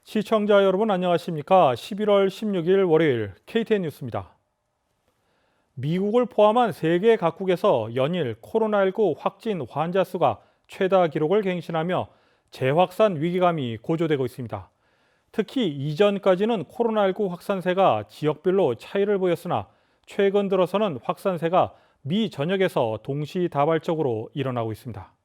시청자 여러분 안녕하십니까? 11월 16일 월요일 KTN 뉴스입니다. 미국을 포함한 세계 각국에서 연일 코로나19 확진 환자 수가 최다 기록을 갱신하며 재확산 위기감이 고조되고 있습니다. 특히 이전까지는 코로나19 확산세가 지역별로 차이를 보였으나 최근 들어서는 확산세가 미 전역에서 동시다발적으로 일어나고 있습니다.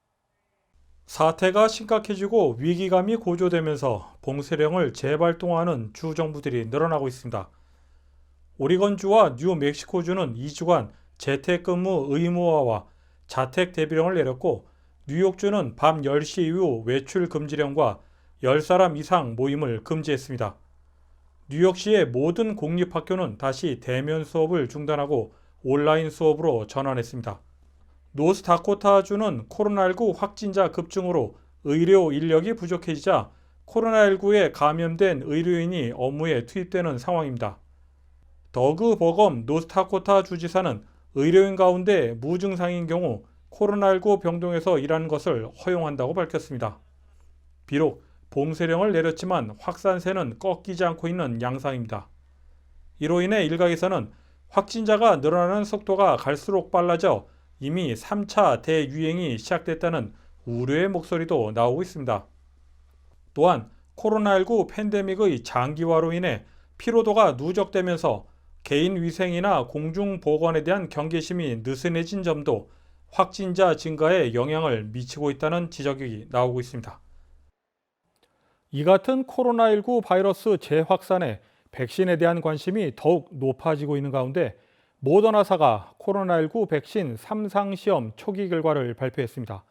사태가 심각해지고 위기감이 고조되면서 봉쇄령을 재발동하는 주 정부들이 늘어나고 있습니다. 오리건주와 뉴멕시코주는 2주간 재택근무 의무화와 자택 대비령을 내렸고 뉴욕주는 밤 10시 이후 외출 금지령과 10사람 이상 모임을 금지했습니다. 뉴욕시의 모든 공립학교는 다시 대면 수업을 중단하고 온라인 수업으로 전환했습니다. 노스다코타주는 코로나19 확진자 급증으로 의료 인력이 부족해지자 코로나19에 감염된 의료인이 업무에 투입되는 상황입니다. 더그 버검 노스다코타 주지사는 의료인 가운데 무증상인 경우 코로나19 병동에서 일하는 것을 허용한다고 밝혔습니다. 비록 봉쇄령을 내렸지만 확산세는 꺾이지 않고 있는 양상입니다. 이로 인해 일각에서는 확진자가 늘어나는 속도가 갈수록 빨라져 이미 3차 대유행이 시작됐다는 우려의 목소리도 나오고 있습니다. 또한 코로나19 팬데믹의 장기화로 인해 피로도가 누적되면서 개인 위생이나 공중보건에 대한 경계심이 느슨해진 점도 확진자 증가에 영향을 미치고 있다는 지적이 나오고 있습니다. 이 같은 코로나19 바이러스 재확산에 백신에 대한 관심이 더욱 높아지고 있는 가운데 모더나사가 코로나19 백신 3상 시험 초기 결과를 발표했습니다.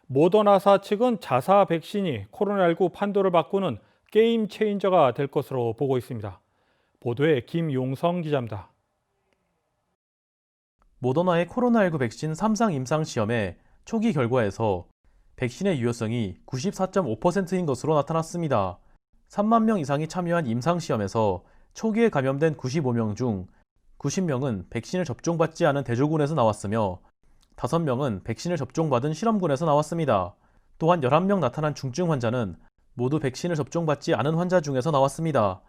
모더나사 측은 자사 백신이 코로나19 판도를 바꾸는 게임 체인저가 될 것으로 보고 있습니다. 보도에 김용성 기자입니다. 모더나의 코로나19 백신 3상 임상 시험의 초기 결과에서 백신의 유효성이 94.5%인 것으로 나타났습니다. 3만 명 이상이 참여한 임상 시험에서 초기에 감염된 95명 중 90명은 백신을 접종받지 않은 대조군에서 나왔으며 5명은 백신을 접종받은 실험군에서 나왔습니다. 또한 11명 나타난 중증 환자는 모두 백신을 접종받지 않은 환자 중에서 나왔습니다.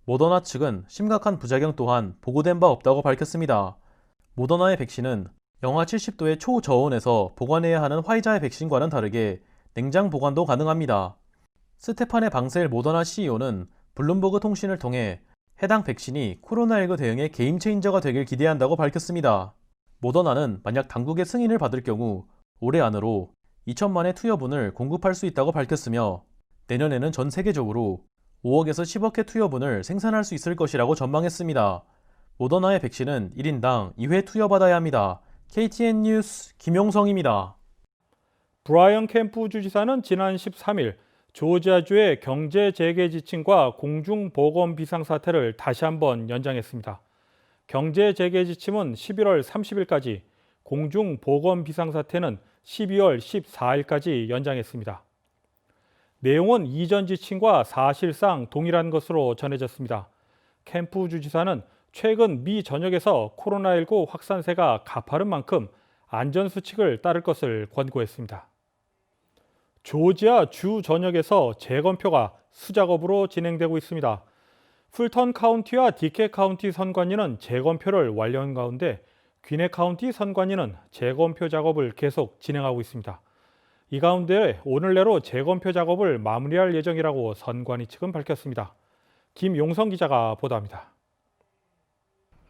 모더나 측은 심각한 부작용 또한 보고된 바 없다고 밝혔습니다. 모더나의 백신은 영하 70도의 초저온에서 보관해야 하는 화이자의 백신과는 다르게 냉장 보관도 가능합니다. 스테파네 방셀 모더나 CEO는 블룸버그 통신을 통해 해당 백신이 코로나19 대응의 게임 체인저가 되길 기대한다고 밝혔습니다. 모더나는 만약 당국의 승인을 받을 경우 올해 안으로 2천만의 투여분을 공급할 수 있다고 밝혔으며 내년에는 전 세계적으로 5억에서 10억 회 투여분을 생산할 수 있을 것이라고 전망했습니다. 모더나의 백신은 1인당 2회 투여받아야 합니다. KTN 뉴스 김용성입니다. 브라이언 캠프 주지사는 지난 13일 조지아주의 경제 재개 지침과 공중보건 비상사태를 다시 한번 연장했습니다. 경제 재개 지침은 11월 30일까지, 공중보건 비상사태는 12월 14일까지 연장했습니다. 내용은 이전 지침과 사실상 동일한 것으로 전해졌습니다. 캠프 주지사는 최근 미 전역에서 코로나19 확산세가 가파른 만큼 안전수칙을 따를 것을 권고했습니다. 조지아 주 전역에서 재검표가 수작업으로 진행되고 있습니다. 풀턴 카운티와 디켓 카운티 선관위는 재검표를 완료한 가운데 귀넷 카운티 선관위는 재검표 작업을 계속 진행하고 있습니다. 이 가운데 오늘 내로 재검표 작업을 마무리할 예정이라고 선관위 측은 밝혔습니다. 김용성 기자가 보도합니다.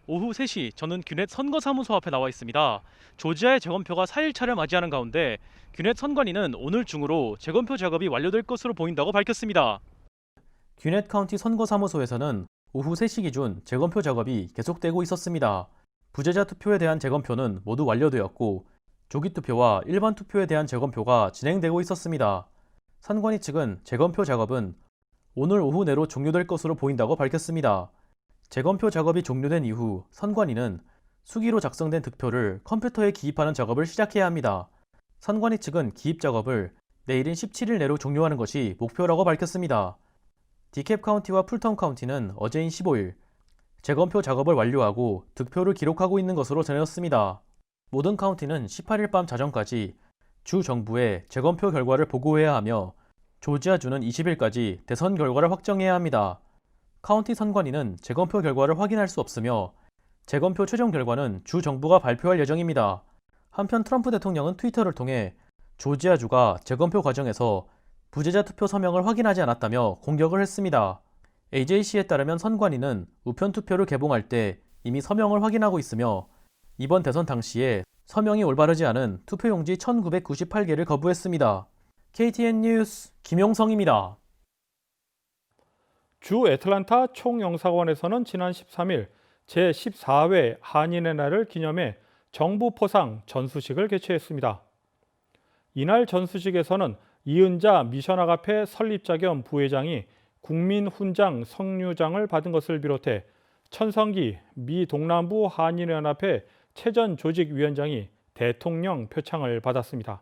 오후 3시 저는 귀넷 선거사무소 앞에 나와 있습니다. 조지아의 재검표가 4일차를 맞이하는 가운데 귀넷 선관위는 오늘 중으로 재검표 작업이 완료될 것으로 보인다고 밝혔습니다. 귀넷 카운티 선거사무소에서는 오후 3시 기준 재검표 작업이 계속되고 있었습니다. 부재자 투표에 대한 재검표는 모두 완료되었고 조기 투표와 일반 투표에 대한 재검표가 진행되고 있었습니다. 선관위 측은 재검표 작업은 오늘 오후 내로 종료될 것으로 보인다고 밝혔습니다. 재검표 작업이 종료된 이후 선관위는 수기로 작성된 득표를 컴퓨터에 기입하는 작업을 시작해야 합니다. 선관위 측은 기입 작업을 내일인 17일 내로 종료하는 것이 목표라고 밝혔습니다. 디캡 카운티와 풀턴 카운티는 어제인 15일 재검표 작업을 완료하고 득표를 기록하고 있는 것으로 전해졌습니다. 모든 카운티는 18일 밤 자정까지 주 정부에 재검표 결과를 보고해야 하며 조지아주는 20일까지 대선 결과를 확정해야 합니다. 카운티 선관위는 재검표 결과를 확인할 수 없으며 재검표 최종 결과는 주 정부가 발표할 예정입니다. 한편 트럼프 대통령은 트위터를 통해 조지아주가 재검표 과정에서 부재자 투표 서명을 확인하지 않았다며 공격을 했습니다. AJC에 따르면 선관위는 우편 투표를 개봉할 때 이미 서명을 확인하고 있으며 이번 대선 당시에 서명이 올바르지 않은 투표용지 1998개를 거부했습니다. KTN 뉴스 김용성입니다. 주 애틀란타 총영사관에서는 지난 13일 제14회 한인의 날을 기념해 정부 포상 전수식을 개최했습니다. 이날 전수식에서는 이은자 미션아가페 설립자 겸 부회장이 국민훈장 성류장을 받은 것을 비롯해 천성기 미 동남부 한인연합회 체전조직위원장이 대통령 표창을 받았습니다.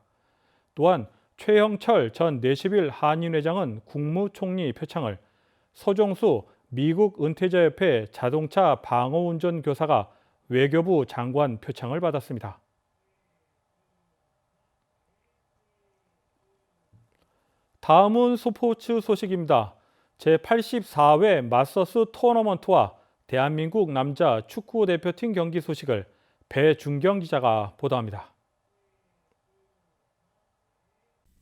또한 최형철 전 내시빌 한인회장은 국무총리 표창을, 서종수 미국 은퇴자협회 자동차 방어운전 교사가 외교부 장관 표창을 받았습니다. 다음은 스포츠 소식입니다. 제84회 마스터스 토너먼트와 대한민국 남자 축구 대표팀 경기 소식을 배준경 기자가 보도합니다.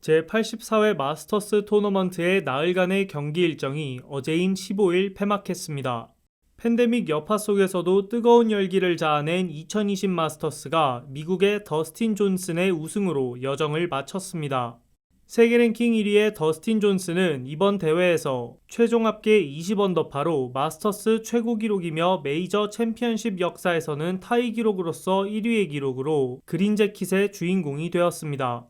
제84회 마스터스 토너먼트의 나흘간의 경기 일정이 어제인 15일 폐막했습니다. 팬데믹 여파 속에서도 뜨거운 열기를 자아낸 2020 마스터스가 미국의 더스틴 존슨의 우승으로 여정을 마쳤습니다. 세계 랭킹 1위의 더스틴 존슨은 이번 대회에서 최종 합계 20언더파로 마스터스 최고 기록이며 메이저 챔피언십 역사에서는 타이 기록으로서 1위의 기록으로 그린 재킷의 주인공이 되었습니다.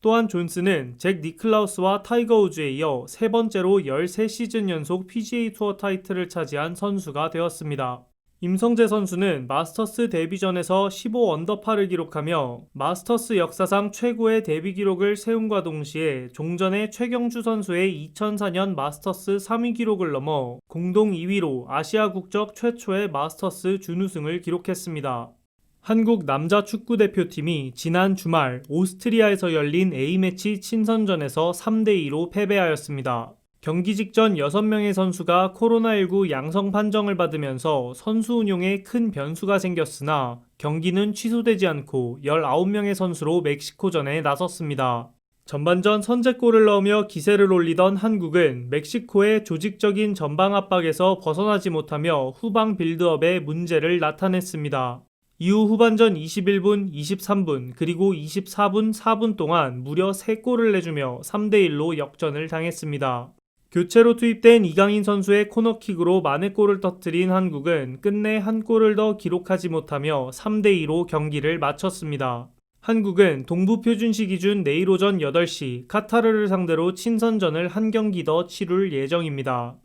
또한 존슨은 잭 니클라우스와 타이거 우즈에 이어 세 번째로 13시즌 연속 PGA 투어 타이틀을 차지한 선수가 되었습니다. 임성재 선수는 마스터스 데뷔전에서 15언더파를 기록하며 마스터스 역사상 최고의 데뷔 기록을 세움과 동시에 종전의 최경주 선수의 2004년 마스터스 3위 기록을 넘어 공동 2위로 아시아 국적 최초의 마스터스 준우승을 기록했습니다. 한국 남자 축구대표팀이 지난 주말 오스트리아에서 열린 A매치 친선전에서 3대2로 패배하였습니다. 경기 직전 6명의 선수가 코로나19 양성 판정을 받으면서 선수 운용에 큰 변수가 생겼으나 경기는 취소되지 않고 19명의 선수로 멕시코전에 나섰습니다. 전반전 선제골을 넣으며 기세를 올리던 한국은 멕시코의 조직적인 전방 압박에서 벗어나지 못하며 후방 빌드업에 문제를 나타냈습니다. 이후 후반전 21분, 23분, 그리고 24분, 4분 동안 무려 3골을 내주며 3대1로 역전을 당했습니다. 교체로 투입된 이강인 선수의 코너킥으로 만회골을 터뜨린 한국은 끝내 한 골을 더 기록하지 못하며 3대2로 경기를 마쳤습니다. 한국은 동부 표준시 기준 내일 오전 8시 카타르를 상대로 친선전을 한 경기 더 치룰 예정입니다.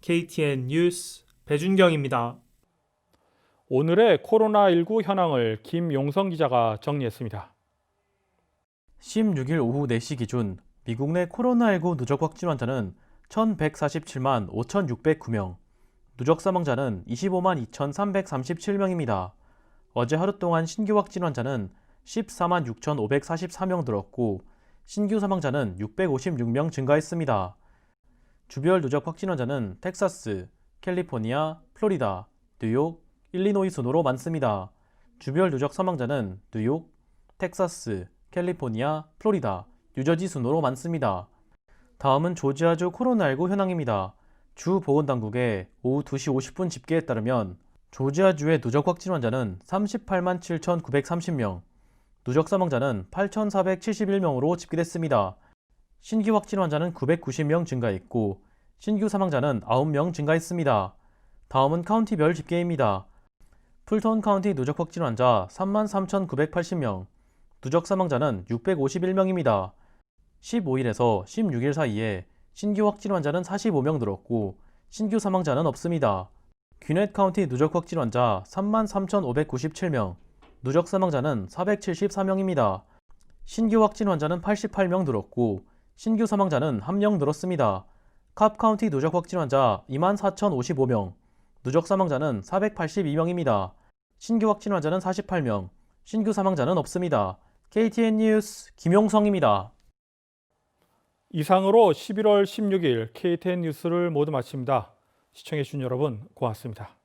KTN 뉴스 배준경입니다. 오늘의 코로나19 현황을 김용성 기자가 정리했습니다. 16일 오후 4시 기준 미국 내 코로나19 누적 확진 환자는 1,147만 5,609명, 누적 사망자는 25만 2,337명입니다. 어제 하루 동안 신규 확진 환자는 14만 6,544명 늘었고 신규 사망자는 656명 증가했습니다. 주별 누적 확진 환자는 텍사스, 캘리포니아, 플로리다, 뉴욕, 일리노이 순으로 많습니다. 주별 누적 사망자는 뉴욕, 텍사스, 캘리포니아, 플로리다, 뉴저지 순으로 많습니다. 다음은 조지아주 코로나19 현황입니다. 주 보건당국의 오후 2시 50분 집계에 따르면 조지아주의 누적 확진 환자는 38만 7,930명, 누적 사망자는 8,471명으로 집계됐습니다. 신규 확진 환자는 990명 증가했고 신규 사망자는 9명 증가했습니다. 다음은 카운티별 집계입니다. 풀톤 카운티 누적 확진 환자 33,980명, 누적 사망자는 651명입니다. 15일에서 16일 사이에 신규 확진 환자는 45명 늘었고 신규 사망자는 없습니다. 귀넷 카운티 누적 확진 환자 33,597명, 누적 사망자는 474명입니다. 신규 확진 환자는 88명 늘었고 신규 사망자는 1명 늘었습니다. 캅 카운티 누적 확진 환자 24,055명, 누적 사망자는 482명입니다. 신규 확진 환자는 48명, 신규 사망자는 없습니다. KTN 뉴스 김용성입니다. 이상으로 11월 16일 KTN 뉴스를 모두 마칩니다. 시청해주신 여러분 고맙습니다.